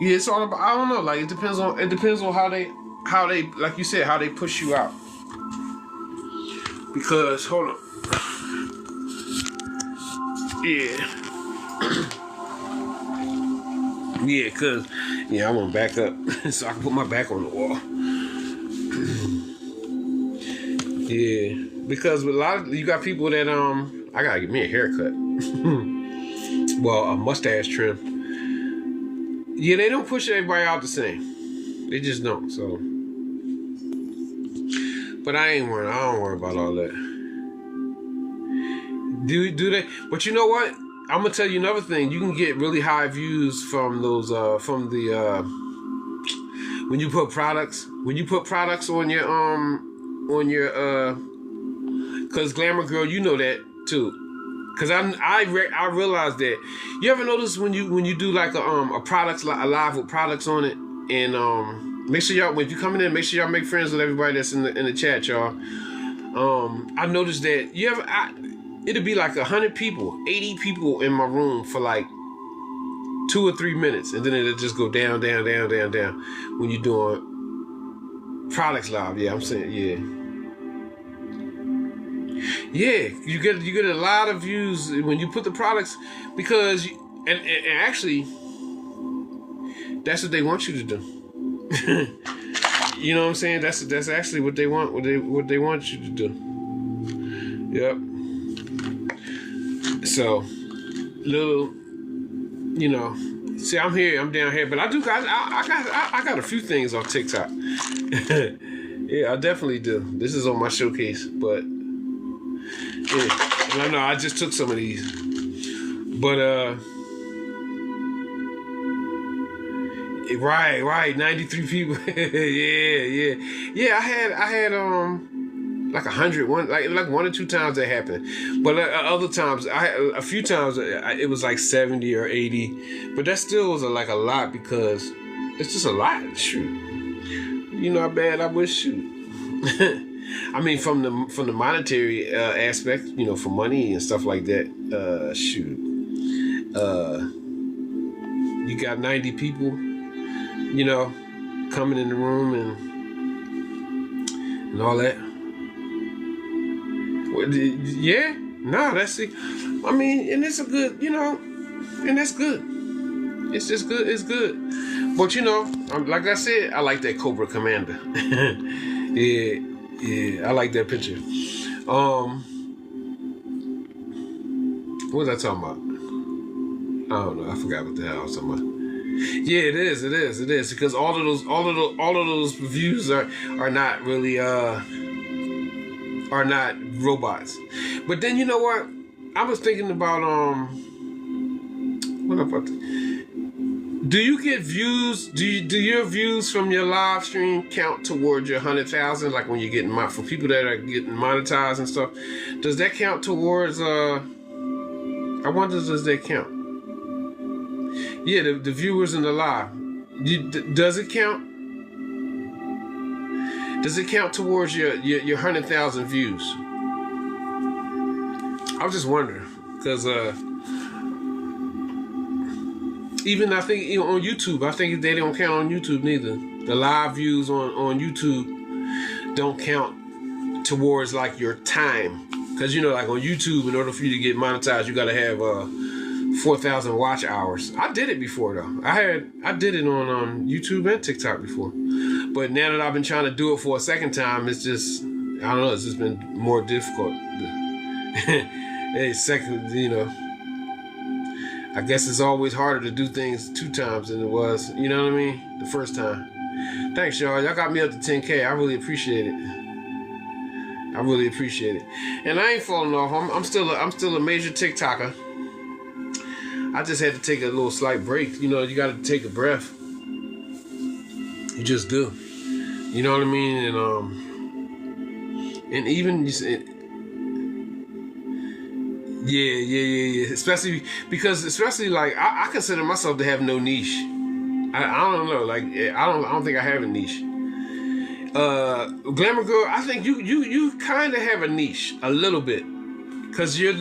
Yeah, it's all about. I don't know. Like it depends on how they how they, like you said, how they push you out. Because hold on, yeah, yeah, cause I want to back up so I can put my back on the wall. Yeah, because with a lot of, you got people that I gotta get me a haircut. Well, a mustache trim. Yeah, they don't push everybody out the same. They just don't. So, but I don't worry about all that. Do they? But you know what? I'm gonna tell you another thing. You can get really high views from those when you put products on your cause Glamour Girl, you know that too. Cause I realized that. You ever notice when you do like a products, a live with products on it, and make sure y'all, if you coming in, make sure y'all make friends with everybody that's in the chat, y'all. I noticed that it'll be like 100 people, 80 people in my room for like 2 or 3 minutes, and then it'll just go down when you're doing products live. Yeah, I'm saying, yeah, you get a lot of views when you put the products, because and actually that's what they want you to do. You know what I'm saying? That's actually what they want. What they want you to do. Yep. So little, see, I'm here, I'm down here, but I got a few things on TikTok. Yeah, I definitely do. This is on my showcase, but yeah, no, I just took some of these, but right, 93 people. yeah. I had like 100, like 1 or 2 times that happened, but other times a few times it was like 70 or 80, but that still was like a lot, because it's just a lot. Shoot, how bad I wish. Shoot. I mean, from the monetary aspect, for money and stuff like that. Shoot, you got 90 people, coming in the room and all that. Yeah, no, that's it. I mean, and it's a good, and that's good. It's just good. It's good. But like I said, I like that Cobra Commander. Yeah, I like that picture. What was I talking about? I don't know. I forgot what the hell I was talking about. Yeah, it is, because all of those views are not really are not robots. But then you know what? I was thinking about what about do you get views? Do your views from your live stream count towards your 100,000? Like when you're getting for people that are getting monetized and stuff, does that count towards? I wonder, does that count? Yeah, the viewers in the live. Does it count? Does it count towards your 100,000 views? I was just wondering, because even I think on YouTube, I think they don't count on YouTube neither. The live views on YouTube don't count towards like your time, because like on YouTube, in order for you to get monetized, you got to have 4,000 watch hours. I did it before though. I did it on YouTube and TikTok before. But now that I've been trying to do it for a second time, it's just, I don't know, it's just been more difficult. I guess it's always harder to do things 2 times than it was, you know what I mean? The first time. Thanks, y'all. Y'all got me up to 10K. I really appreciate it. And I ain't falling off. I'm still a major TikToker. I just had to take a little slight break. You got to take a breath. You just do. You know what I mean? And even yeah. Especially like I consider myself to have no niche. I don't know. Like I don't think I have a niche. Glamour Girl, I think you kind of have a niche a little bit, cause you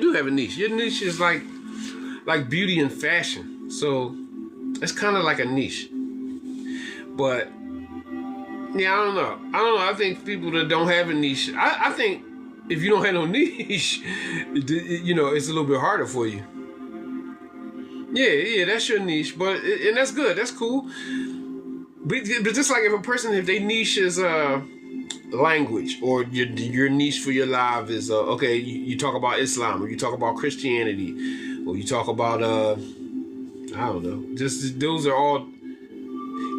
do have a niche. Your niche is like beauty and fashion, so it's kind of like a niche. But Yeah, I don't know. I think people that don't have a niche, I think if you don't have no niche, it's a little bit harder for you. Yeah, that's your niche, and that's good. That's cool. But just like if they niche is language, or your niche for your life is okay, you talk about Islam, or you talk about Christianity, or you talk about I don't know. Just those are all.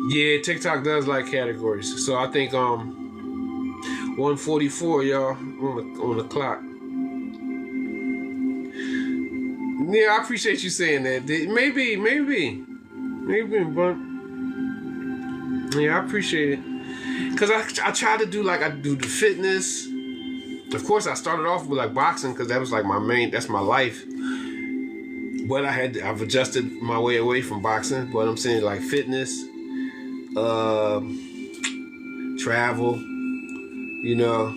Yeah, TikTok does like categories. So I think 144, y'all, on the clock. Yeah, I appreciate you saying that. Maybe, but yeah, I appreciate it. Cause I try to do I do the fitness. Of course, I started off with like boxing because that was like that's my life. But I've adjusted my way away from boxing. But I'm saying like fitness. Travel, yeah.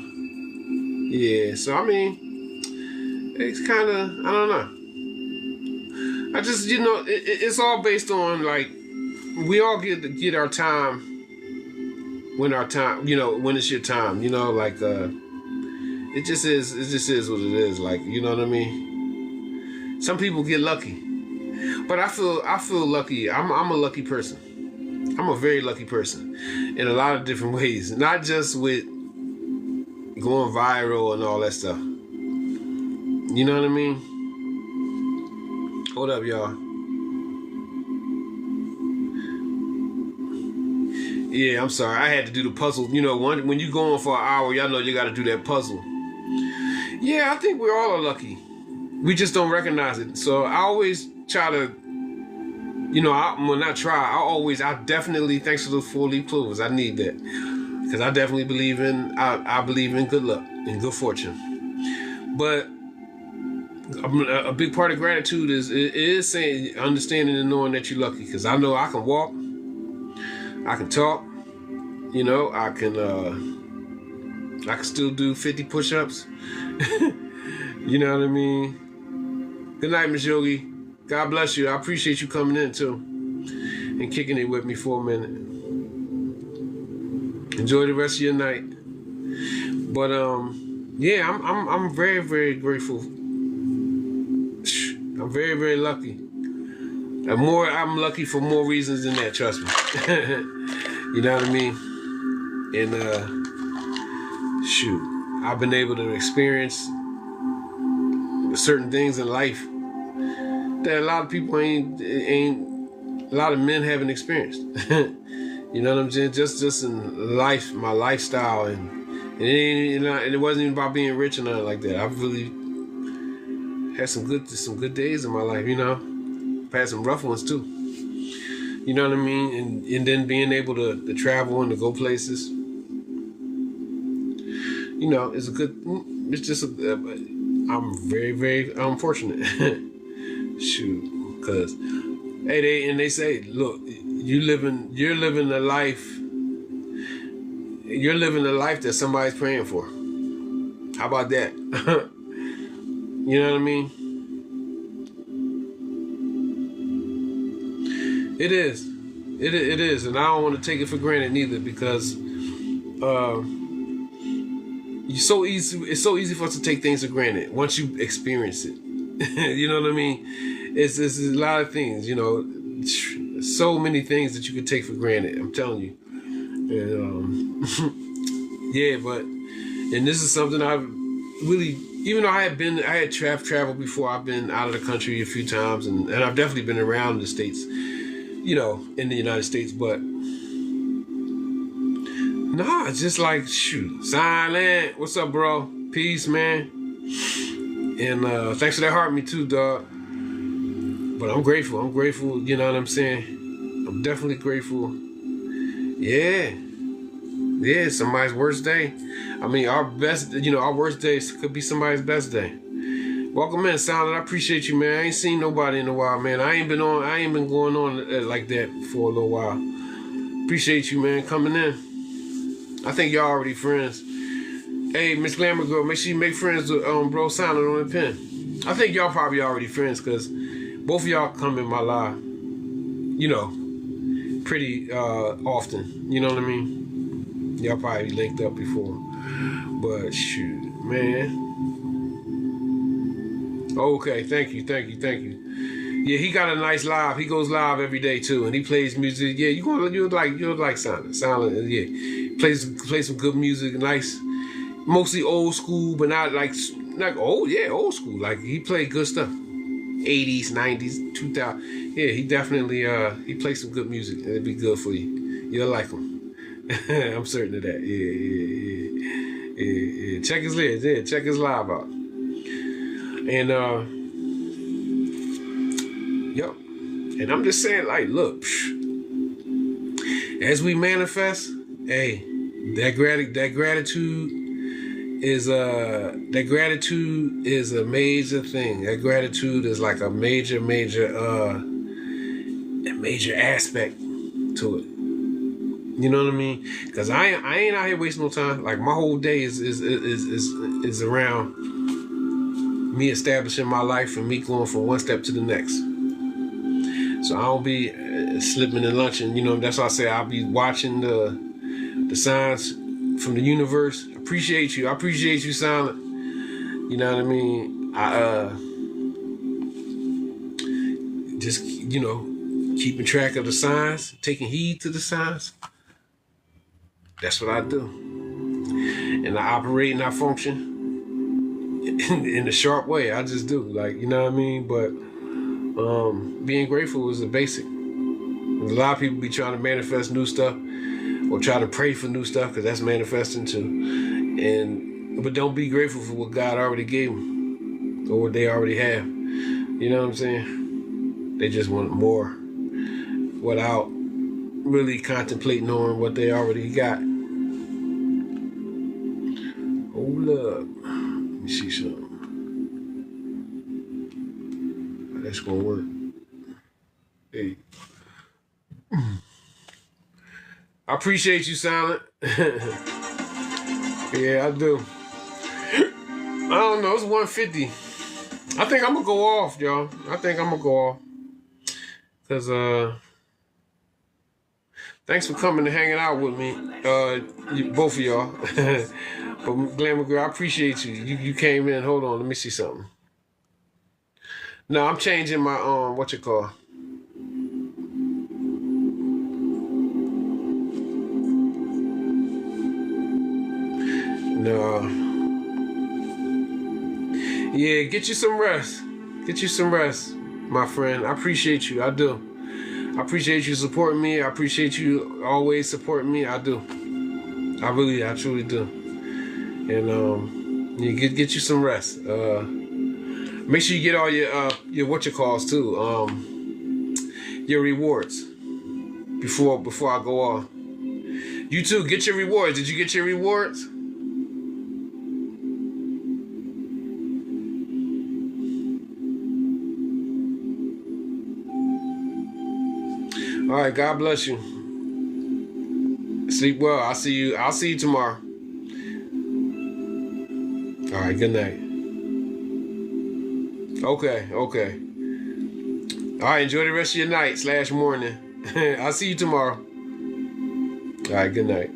So I mean, it's kind of I don't know. I just it's all based on like we all get our time when when it's your time. Like it just is what it is. Like what I mean. Some people get lucky, but I feel lucky. I'm a lucky person. I'm a very lucky person in a lot of different ways, not just with going viral and all that stuff. You know what I mean? Hold up, y'all. Yeah, I'm sorry. I had to do the puzzle. When you go on for an hour, y'all know you got to do that puzzle. Yeah, I think we all are lucky. We just don't recognize it. So I always try to I definitely, thanks to the 4-leaf clovers, I need that. Because I definitely believe I believe in good luck and good fortune. But a big part of gratitude is saying, understanding and knowing that you're lucky. Because I know I can walk, I can talk, I can still do 50 push-ups. You know what I mean? Good night, Miss Yogi. God bless you. I appreciate you coming in too and kicking it with me for a minute. Enjoy the rest of your night. But yeah, I'm very, very grateful. I'm very, very lucky. I'm lucky for more reasons than that. Trust me. You know what I mean? And I've been able to experience certain things in life that a lot of people ain't a lot of men haven't experienced. You know what I'm saying? Just in life, my lifestyle, and it wasn't even about being rich or nothing like that. I've really had some good days in my life. I've had some rough ones too. You know what I mean? And then being able to travel and to go places. It's just I'm very, very fortunate. Because they say, look, you're living a life. You're living a life that somebody's praying for. How about that? You know what I mean? It is, and I don't want to take it for granted neither, because it's so easy for us to take things for granted once you experience it. You know what I mean? It's a lot of things, so many things that you could take for granted. I'm telling you. And, and this is something I've really, even though I had traveled before. I've been out of the country a few times, and I've definitely been around the States, in the United States, but no, it's just like, Silent. What's up, bro? Peace, man. And thanks for that heart, me too, dog. But I'm grateful. You know what I'm saying? I'm definitely grateful. Yeah, somebody's worst day. I mean, our worst days could be somebody's best day. Welcome in, Silent. I appreciate you, man. I ain't seen nobody in a while, man. I ain't been going on like that for a little while. Appreciate you, man, coming in. I think y'all already friends. Hey, Miss Glamour Girl, make sure you make friends with Bro Silent on the pen. I think y'all probably already friends, because both of y'all come in my live, pretty often. You know what I mean? Y'all probably linked up before. But shoot, man. Okay, thank you. Yeah, he got a nice live. He goes live every day too, and he plays music. Yeah, you'll like Silent. Yeah, plays some good music. Nice, mostly old school, but not old. Yeah, old school. Like he played good stuff. 80s, 90s, 2000. Yeah, he definitely he plays some good music. It'll be good for you. You'll like him. I'm certain of that. Yeah. Check his live. Yeah, check his live out. And yep. And I'm just saying, like, look, as we manifest, hey, that gratitude is a major thing. That gratitude is like a major aspect to it. You know what I mean? Because I ain't out here wasting no time. Like my whole day is around me establishing my life and me going from one step to the next. So I don't be slipping and lunching. You know, that's why I say I'll be watching the signs from the universe. I appreciate you, Silent. You know what I mean? I just, you know, keeping track of the signs, taking heed to the signs. That's what I do. And I operate and I function in a sharp way. I just do. Like, you know what I mean? But being grateful is the basic. A lot of people be trying to manifest new stuff or try to pray for new stuff because that's manifesting too. But don't be grateful for what God already gave them or what they already have. You know what I'm saying? They just want more without really contemplating on what they already got. Hold up. Let me see something. That's gonna work. Hey. I appreciate you, Silent. Yeah, I do. I don't know, it's 150. I think I'm gonna go off, y'all. Cause thanks for coming and hanging out with me. Both of y'all. But Glamour Girl, I appreciate you. You came in. Hold on, let me see something. No, I'm changing my what you call. No. Yeah, get you some rest. My friend. I appreciate you. I do. I appreciate you supporting me. I appreciate you always supporting me. I do. I truly do. And you get you some rest. Make sure you get all your what you calls too. Your rewards before I go off. You too, get your rewards. Did you get your rewards? All right, God bless you. Sleep well. I'll see you tomorrow. All right, good night. Okay. All right, enjoy the rest of your night / morning. I'll see you tomorrow. All right, good night.